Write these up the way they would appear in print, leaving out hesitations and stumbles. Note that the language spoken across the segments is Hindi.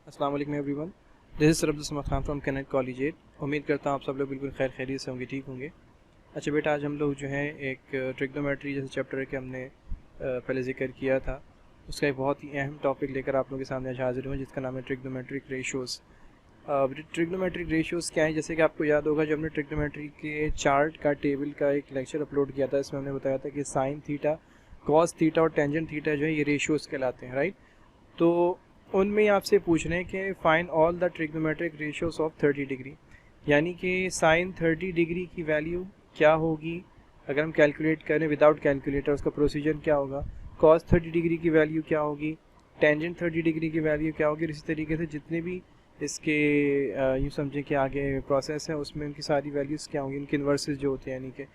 अस्सलाम वालेकुम everyone, this is Sir Abdul Samad Khan from Connect Collegiate. उम्मीद करता हूँ आप सब लोग बिल्कुल खैर खैरियत से होंगे, ठीक होंगे। अच्छा बेटा, आज हम लोग जो है एक ट्रिग्नोमेट्री जैसे चैप्टर के हमने पहले जिक्र किया था, उसका एक बहुत ही अहम टॉपिक लेकर आप लोगों के सामने आज हाजिर हुए, जिसका नाम है ट्रिग्नोमेट्रिक रेशियोज़। ट्रिग्नोमेट्रिक रेशियोज़ क्या है? जैसे कि आपको याद होगा, जब हमने ट्रिग्नोमेट्री के चार्ट का टेबल का एक लेक्चर अपलोड किया था, इसमें हमने बताया था कि साइन थीटा, कॉस थीटा और टेंजेंट थीटा जो है ये रेशियोज़ कहलाते हैं, राइट। तो उनमें आपसे पूछ रहे हैं कि find all the trigonometric ratios of 30 degree, यानी कि साइन 30 डिग्री की वैल्यू क्या होगी अगर हम कैलकुलेट करें विदाउट कैलकुलेटर, उसका प्रोसीजर क्या होगा। कॉस 30 डिग्री की वैल्यू क्या होगी, टेंजेंट 30 डिग्री की वैल्यू क्या होगी। इसी तरीके से जितने भी इसके यूँ समझें कि आगे प्रोसेस है उसमें उनकी सारी वैल्यूज़ क्या होंगी, उनके इन्वर्सेस जो होते हैं, यानी कि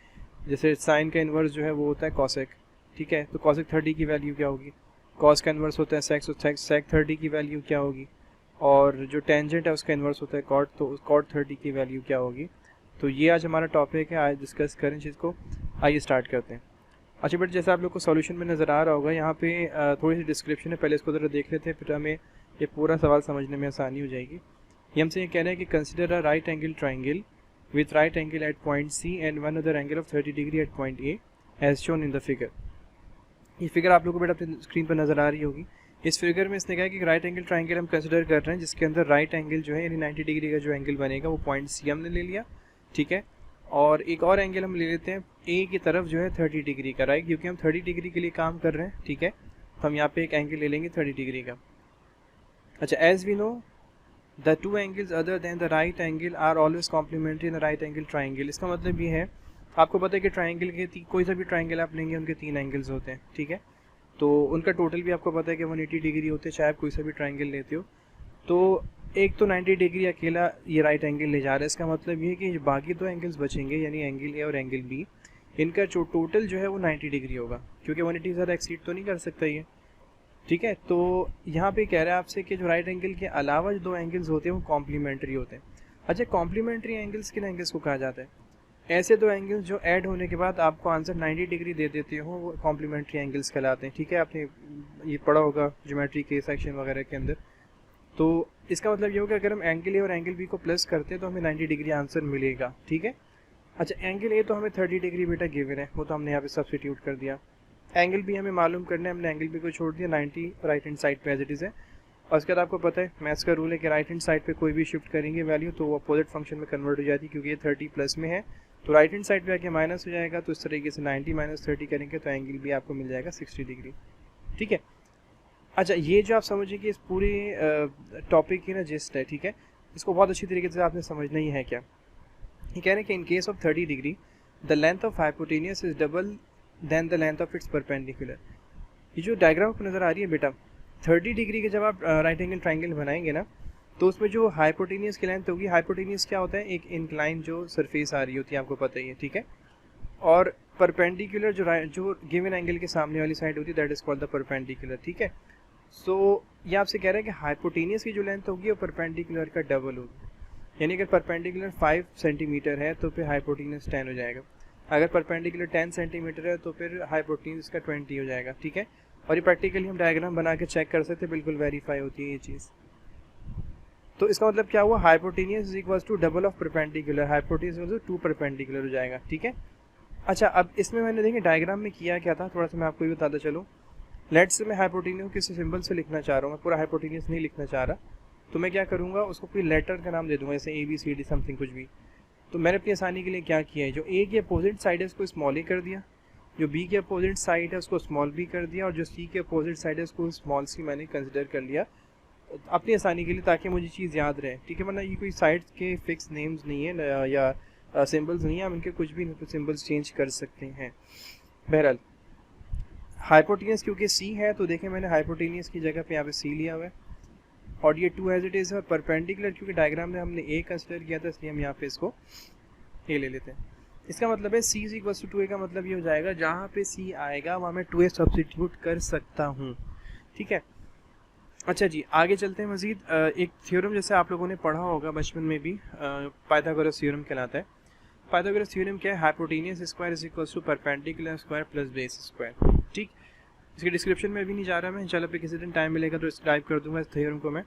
जैसे साइन का इन्वर्स जो है वो होता है कॉसेक, ठीक है। तो कॉसेक 30 की वैल्यू क्या होगी, कॉस का इन्वर्स होता है सेक, तो सेक 30 की वैल्यू क्या होगी, और जो टेंजेंट है उसका इन्वर्स होता है कॉट, तो कॉट 30 की वैल्यू क्या होगी। तो ये आज हमारा टॉपिक है, आज डिस्कस करें चीज़ को। आइए स्टार्ट करते हैं। अच्छा बट जैसे आप लोग को सॉल्यूशन में नज़र आ रहा होगा, यहाँ पे थोड़ी सी डिस्क्रिप्शन है, पहले इसको ज़रा देख लेते हैं, फिर हमें ये पूरा सवाल समझने में आसानी हो जाएगी। ये हमसे ये कह रहे हैं कि consider a right angle triangle with right angle at point C and one other angle of 30 degree at point A as shown in the figure. ये फिगर आप लोगों को बेटा अपनी स्क्रीन पर नज़र आ रही होगी। इस फिगर में इसने कहा कि राइट एंगल ट्राइंगल हम कंसिडर कर रहे हैं, जिसके अंदर राइट एंगल जो है यानी 90 डिग्री का जो एंगल बनेगा वो पॉइंट सी हमने ले लिया, ठीक है। और एक और एंगल हम ले लेते हैं ए की तरफ जो है 30 डिग्री का, राइट, क्योंकि हम 30 डिग्री के लिए काम कर रहे हैं, ठीक है। तो हम यहाँ पे एक एंगल ले लेंगे 30 डिग्री का। अच्छा, as we know the two angles other than the right angle are always complementary in the right angle triangle. इसका मतलब ये है, आपको पता है कि ट्राइंगल के कोई सा भी ट्राइंगल आप लेंगे उनके 3 एंगल्स होते हैं, ठीक है। तो उनका टोटल भी आपको पता है कि 180 डिग्री होते हैं, चाहे आप कोई सा भी ट्राइंगल लेते हो। तो एक तो 90 डिग्री अकेला ये राइट एंगल ले जा रहा है, इसका मतलब ये है कि बाकी 2 एंगल्स बचेंगे, यानी एंगल ए और एंगल बी, इनका जो टोटल जो है वो 90 डिग्री होगा, क्योंकि 180 ज़्यादा एक्सीड तो नहीं कर सकता ये, ठीक है। तो यहाँ पे कह रहा है आपसे कि जो राइट एंगल के अलावा जो 2 एंगल्स होते हैं वो कॉम्प्लीमेंट्री होते हैं। अच्छा, कॉम्प्लीमेंटरी एंगल्स किन एंगल्स को कहा जाता है? ऐसे 2 एंगल्स जो ऐड होने के बाद आपको आंसर 90 डिग्री दे देते हो, वो कॉम्प्लीमेंट्री एंगल्स कहलाते हैं, ठीक है। आपने ये पढ़ा होगा ज्योमेट्री के सेक्शन वगैरह के अंदर। तो इसका मतलब ये होगा, अगर हम एंगल ए और एंगल बी को प्लस करते हैं तो हमें 90 डिग्री आंसर मिलेगा, ठीक है। अच्छा, एंगल ए तो हमें 30 डिग्री बेटा गिवन है, वो तो हमने यहाँ पे सब्सटीट्यूट कर दिया। एंगल बी हमें मालूम करना है, हमने एंगल बी को छोड़ दिया 90 राइट हैंड साइड पे एज इट इज़ है। और उसके बाद आपको पता है मैथ्स का रूल है कि राइट हैंड साइड पे कोई भी शिफ्ट करेंगे वैल्यू तो वो अपोजिट फंक्शन में कन्वर्ट हो जाती है, क्योंकि ये 30 प्लस में है, तो राइट हैंड साइड पे आके माइनस हो जाएगा। तो इस तरीके से 90 माइनस 30 करेंगे तो एंगल भी आपको मिल जाएगा 60 डिग्री, ठीक है। अच्छा, ये जो आप समझिए कि इस पूरे टॉपिक की ना जिस्ट है, ठीक है, इसको बहुत अच्छी तरीके से आपने समझना ही है। क्या ये कह रहे हैं कि in case of 30 degree the length of hypotenuse is double than the length of its perpendicular. ये जो डायग्राम आपको नज़र आ रही है बेटा, 30 डिग्री के जब आप राइट एंगल ट्राइंगल बनाएंगे ना, तो उसमें जो हाइपोटेनियस की लेंथ होगी, हाइपोटेनियस क्या होता है, एक इंक्लाइन जो सरफेस आ रही होती है, आपको पता ही है, ठीक है। और परपेंडिकुलर जो गिवन एंगल के सामने वाली साइड होती है, that is called the perpendicular, ठीक है। सो ये आपसे कह रहा है कि हाइपोटेनियस की जो लेंथ होगी वो परपेंडिकुलर का डबल होगी, यानी अगर परपेंडिकुलर 5 सेंटीमीटर है तो फिर हाइपोटेनियस 10 हो जाएगा। अगर परपेंडिकुलर 10 सेंटीमीटर है तो फिर हाइपोटेनियस का 20 हो जाएगा, ठीक है। और ये प्रैक्टिकली हम डायग्राम बना के चेक कर सकते हैं, बिल्कुल वेरीफाई होती है ये चीज़। तो इसका मतलब क्या हुआ, hypotenuse is equals to double of perpendicular, hypotenuse equals to 2 perpendicular हो जाएगा, ठीक है। अच्छा, अब इसमें मैंने देखिए डायग्राम में किया क्या था, थोड़ा सा मैं आपको ये बताता चलूँ। लेट्स से मैं हाइपोटेनियस किसी सिंबल से लिखना चाह रहा हूँ, मैं पूरा हाइपोटेनियस नहीं लिखना चाह रहा, तो मैं क्या करूँगा, उसको कोई लेटर का नाम दे दूँगा, जैसे ABCD समथिंग कुछ भी। तो मैंने अपनी आसानी के लिए क्या किया है, जो ए की अपोजिट साइड है उसको स्मॉल ही कर दिया, जो बी की अपोजिट साइड है उसको स्मॉल बी कर दिया, और जो सी के अपोजिट साइड है उसको स्मॉल सी मैंने कंसिडर कर लिया अपनी आसानी के लिए, ताकि मुझे चीज़ याद रहे, ठीक है। वरना ये कोई साइड्स के फिक्स नेम्स नहीं है या सिंबल्स नहीं है, हम इनके कुछ भी सिंबल्स चेंज कर सकते हैं। बहरहाल हाइपोटेनियस क्योंकि सी है, तो देखें मैंने हाइपोटेनियस की जगह पे यहाँ पे सी लिया हुआ है, और ये 2 एज इट इज़ है। और परपेंडिकुलर क्योंकि डायग्राम में हमने ए कंसिडर किया था, इसलिए हम यहाँ पे इसको ए ले लेते हैं। इसका मतलब है सी इज इक्वल टू 2a का मतलब ये हो जाएगा, जहाँ पे सी आएगा वहाँ मैं 2a सब्सटीट्यूट कर सकता हूँ, ठीक है। अच्छा जी, आगे चलते हैं मज़ीद। एक थ्योरम जैसे आप लोगों ने पढ़ा होगा बचपन में भी, पाइथागोरस थ्योरम कहलाता है। पाइथागोरस थ्योरम क्या है, hypotenuse square is equal to perpendicular square plus base square, ठीक। इसके डिस्क्रिप्शन में भी नहीं जा रहा मैं, इंशाल्लाह पे किसी दिन टाइम मिलेगा तो टाइप कर दूंगा इस थ्योरम को मैं।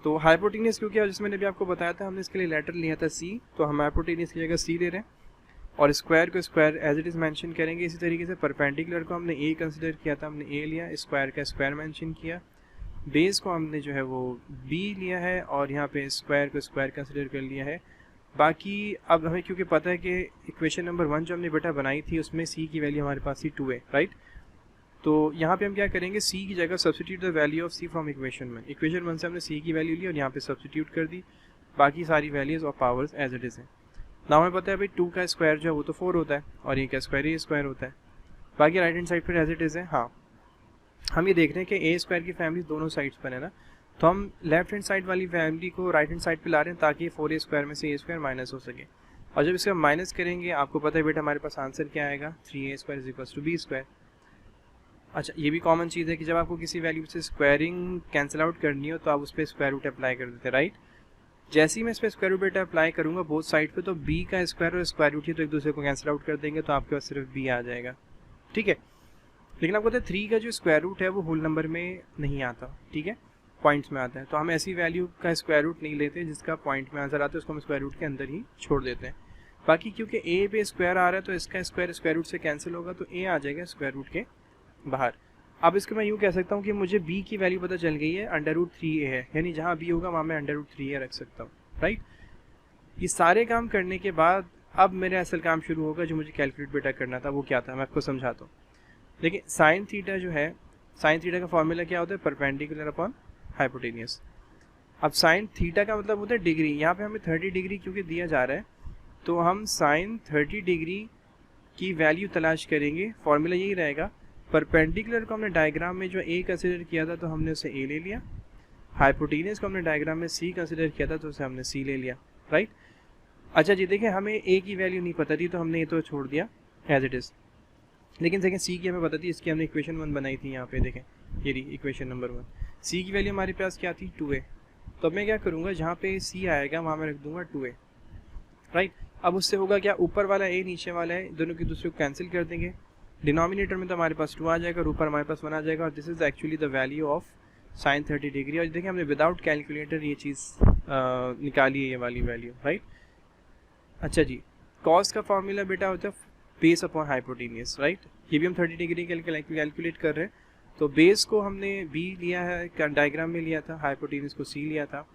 तो हाइपोटेन्यूज क्योंकि जैसे मैंने भी आपको बताया था, हमने इसके लिए लेटर लिया था सी, तो हम हाइपोटेन्यूज की जगह सी ले रहे हैं और स्क्वायर को square as it is mention करेंगे। इसी तरीके से परपेंडिकुलर को हमने ए कंसिडर किया था, हमने ए लिया, स्क्वायर का स्क्वायर मेंशन किया, बेस को हमने जो है वो बी लिया है और यहाँ पे स्क्वायर को स्क्वायर कंसिडर कर लिया है। बाकी अब हमें क्योंकि पता है कि इक्वेशन नंबर 1 जो हमने बेटा बनाई थी उसमें सी की वैल्यू हमारे पास थी 2 है, राइट। तो यहाँ पे हम क्या करेंगे, सी की जगह substitute the value of C from equation 1। Equation 1 से हमने सी की वैल्यू ली और यहाँ पे सब्स्टिट्यूट कर दी, बाकी सारी वैल्यूज़ और पावर्स एज इट इज़ है। ना हमें पता है भाई 2 का स्क्वायर जो है वो तो 4 होता है और ये का स्क्वायर ए स्क्वायर होता है। बाकी राइट हैंड साइड पर एज इट इज़ है। हाँ, हम ये देख रहे हैं कि ए स्क्वायर की फैमिली दोनों साइड्स पर है ना, तो हम लेफ्ट हैंड साइड वाली फैमिली को राइट हैंड साइड पे ला रहे हैं ताकि 4a स्क्वायर में से ए स्क्वायर माइनस हो सके। और जब इसे हम माइनस करेंगे आपको पता है बेटा हमारे पास आंसर क्या आएगा, 3a square is equal to B square. अच्छा, ये भी कॉमन चीज़ है कि जब आपको किसी वैल्यू से स्क्वायरिंग कैंसिल आउट करनी हो तो आप उस पर स्क्वायर रूट अप्लाई कर देते हैं, राइट। जैसे ही मैं इस पर स्क्वायर रूट बेटा अप्लाई करूँगा बोथ साइड पे, तो b का स्क्वायर और स्क्वायर रूट ही तो एक दूसरे को कैंसिल आउट कर देंगे, तो आपके पास सिर्फ b आ जाएगा, ठीक है। लेकिन आपको पता है 3 का जो स्क्वायर रूट है वो होल नंबर में नहीं आता, ठीक है, पॉइंट्स में आता है। तो हम ऐसी वैल्यू का स्क्वायर रूट नहीं लेते जिसका पॉइंट में आंसर आता है, उसको हम स्क्वायर रूट के अंदर ही छोड़ देते हैं। बाकी क्योंकि a पे स्क्वायर आ रहा है तो इसका स्क्वायर स्क्वायर रूट से कैंसिल होगा, तो a आ जाएगा स्क्वायर रूट के बाहर। अब इसको मैं यूँ कह सकता हूँ कि मुझे b की वैल्यू पता चल गई है, √3a है, यानी जहाँ b होगा वहाँ मैं √3a रख सकता हूँ, राइट। ये सारे काम करने के बाद अब मेरा असल काम शुरू होगा, जो मुझे कैलकुलेट बेटा करना था वो क्या था, मैं आपको समझाता हूँ। देखिए साइन थीटा जो है, साइन थीटा का फॉर्मूला क्या होता है, परपेंडिकुलर अपॉन हाइपोटेनियस। अब साइन थीटा का मतलब होता है डिग्री, यहाँ पे हमें 30 डिग्री क्योंकि दिया जा रहा है तो हम साइन 30 डिग्री की वैल्यू तलाश करेंगे। फॉर्मूला यही रहेगा, परपेंडिकुलर को हमने डायग्राम में जो ए कंसिडर किया था तो हमने उसे ए ले लिया, हाइपोटेनियस को हमने डायग्राम में सी कंसिडर किया था तो उसे हमने सी ले लिया, राइट। अच्छा जी, देखिए हमें ए की वैल्यू नहीं पता थी तो हमने ये तो छोड़ दिया एज इट इज़, लेकिन देखें सी की हमें पता थी, इसकी हमने इक्वेशन 1 बनाई थी। यहाँ पे देखें ये रही इक्वेशन नंबर 1, सी की वैल्यू हमारे पास क्या थी, 2a। तो अब मैं क्या करूँगा, जहाँ पे सी आएगा वहाँ मैं रख दूंगा 2a, राइट। अब उससे होगा क्या, ऊपर वाला a नीचे वाला है, दोनों की दूसरे को कैंसिल कर देंगे, डिनोमिनेटर में तो हमारे पास 2 आ जाएगा और ऊपर हमारे पास 1 आ जाएगा, और this is actually the value of sine 30 degree. और देखिए हमने विदाउट कैलकुलेटर ये चीज़ निकाली है, ये वाली वैल्यू, राइट। अच्छा जी, कॉस का फॉर्मूला बेटा होता है बेस अपॉन हाइपोटेनियस, राइट। ये भी हम 30 डिग्री कैलकुलेट कर रहे हैं, तो बेस को हमने b लिया है, डायग्राम में लिया था, हाइपोटेनियस को c लिया था।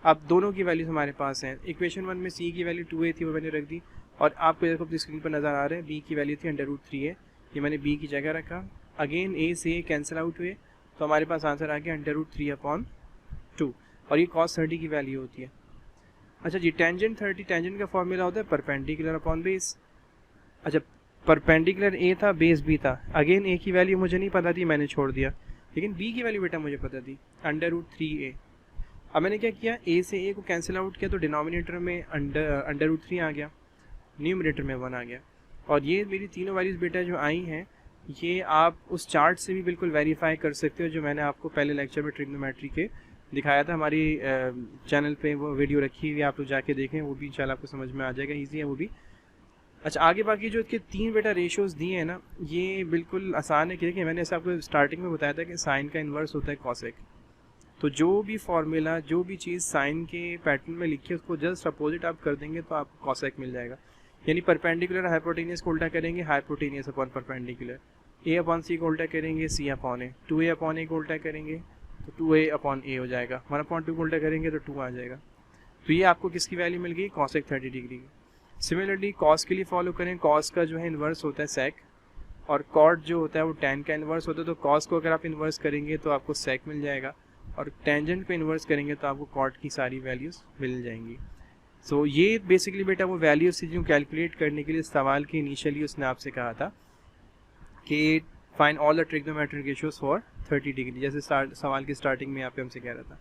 अब दोनों की वैल्यूज हमारे पास हैं, इक्वेशन 1 में c की वैल्यू 2a थी वो मैंने रख दी, और आपको देखो अपनी स्क्रीन पर नज़र आ रहा है b की वैल्यू थी √3a, ये मैंने b की जगह रखा। अगेन a से कैंसिल आउट हुए तो हमारे पास आंसर आ गया √3/2, और ये cos 30 की वैल्यू होती है। अच्छा जी, टेंजेंट 30, टेंजेंट का फॉर्मूला होता है परपेंडिकुलर अपॉन बेस। अच्छा, परपेंडिकुलर ए था, बेस बी था, अगेन ए की वैल्यू मुझे नहीं पता थी, मैंने छोड़ दिया, लेकिन बी की वैल्यू बेटा मुझे पता थी, √3a। अब मैंने क्या किया, ए से ए को कैंसिल आउट किया तो डिनोमिनेटर में √3 आ गया, न्यूमरेटर में 1 आ गया। और ये मेरी तीनों वैल्यूज बेटा जो आई हैं, ये आप उस चार्ट से भी बिल्कुल वेरीफाई कर सकते हो जो मैंने आपको पहले लेक्चर में ट्रिग्नोमेट्री के दिखाया था। हमारी चैनल पे वो वीडियो रखी हुई है, आप लोग जाके देखें, वो भी इंशाल्लाह आपको समझ में आ जाएगा, ईजी है वो भी। अच्छा, आगे बाकी जो इसके 3 बेटा रेशियोज दिए हैं ना, ये बिल्कुल आसान है। देखिए मैंने ऐसा आपको स्टार्टिंग में बताया था कि साइन का इन्वर्स होता है कॉसेक, तो जो भी फॉर्मूला, जो भी चीज़ साइन के पैटर्न में लिखी है उसको जस्ट अपोजिट आप कर देंगे तो आपको कॉसेक मिल जाएगा। यानी परपेंडिकुलर हाइपोटेनियस को उल्टा करेंगे, hypotenuse upon perpendicular, a upon c को उल्टा करेंगे, c upon a, 2a upon a को उल्टा करेंगे तो 2a अपॉन a हो जाएगा, 1/2 को उल्टा करेंगे तो 2 आ जाएगा। तो ये आपको किसकी वैल्यू मिल गई, कॉसेक 30 डिग्री की। सिमिलरली कॉस के लिए फॉलो करें, कॉस का जो है इन्वर्स होता है सेक, और कॉट जो होता है वो टैन का इन्वर्स होता है। तो कॉस को अगर आप इन्वर्स करेंगे तो आपको सेक मिल जाएगा, और टेंजेंट को इन्वर्स करेंगे तो आपको कॉट की सारी वैल्यूज़ मिल जाएंगी। सो ये बेसिकली बेटा वो वैल्यूज थी जो कैलकुलेट करने के लिए सवाल की इनिशियली उसने आपसे कहा था कि find all the trigonometric ratios for 30 degree, जैसे सवाल की स्टार्टिंग में यहाँ पे हमसे कह रहा था।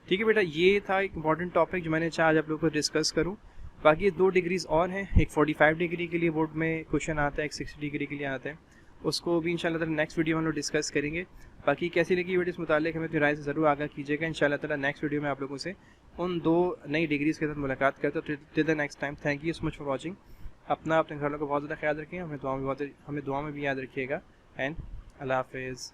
ठीक है बेटा, ये था एक इंपॉर्टेंट टॉपिक जो मैंने चाहा आज आप लोग को डिस्कस करूँ। बाकी 2 डिग्रीज और हैं, एक 45 डिग्री के लिए बोर्ड में क्वेश्चन आता है, एक 60 डिग्री के लिए आता है, उसको भी इंशाल्लाह ताला नेक्स्ट वीडियो में हम लोग डिस्कस करेंगे। बाकी कैसी लगी वीडियो इस मुताल्लिक हमें अपनी राय से ज़रूर आगाह कीजिएगा। इंशाल्लाह ताला नेक्स्ट वीडियो में आप लोगों से उन 2 नई डिग्रीज़ के साथ मुलाकात करते हैं। Till the next time, thank you so much for watching. अपना अपने घर वालों को बहुत ज़्यादा ख्याल रखें, हमें दुआ में भी याद रखिएगा, एंड अल्लाह हाफिज़।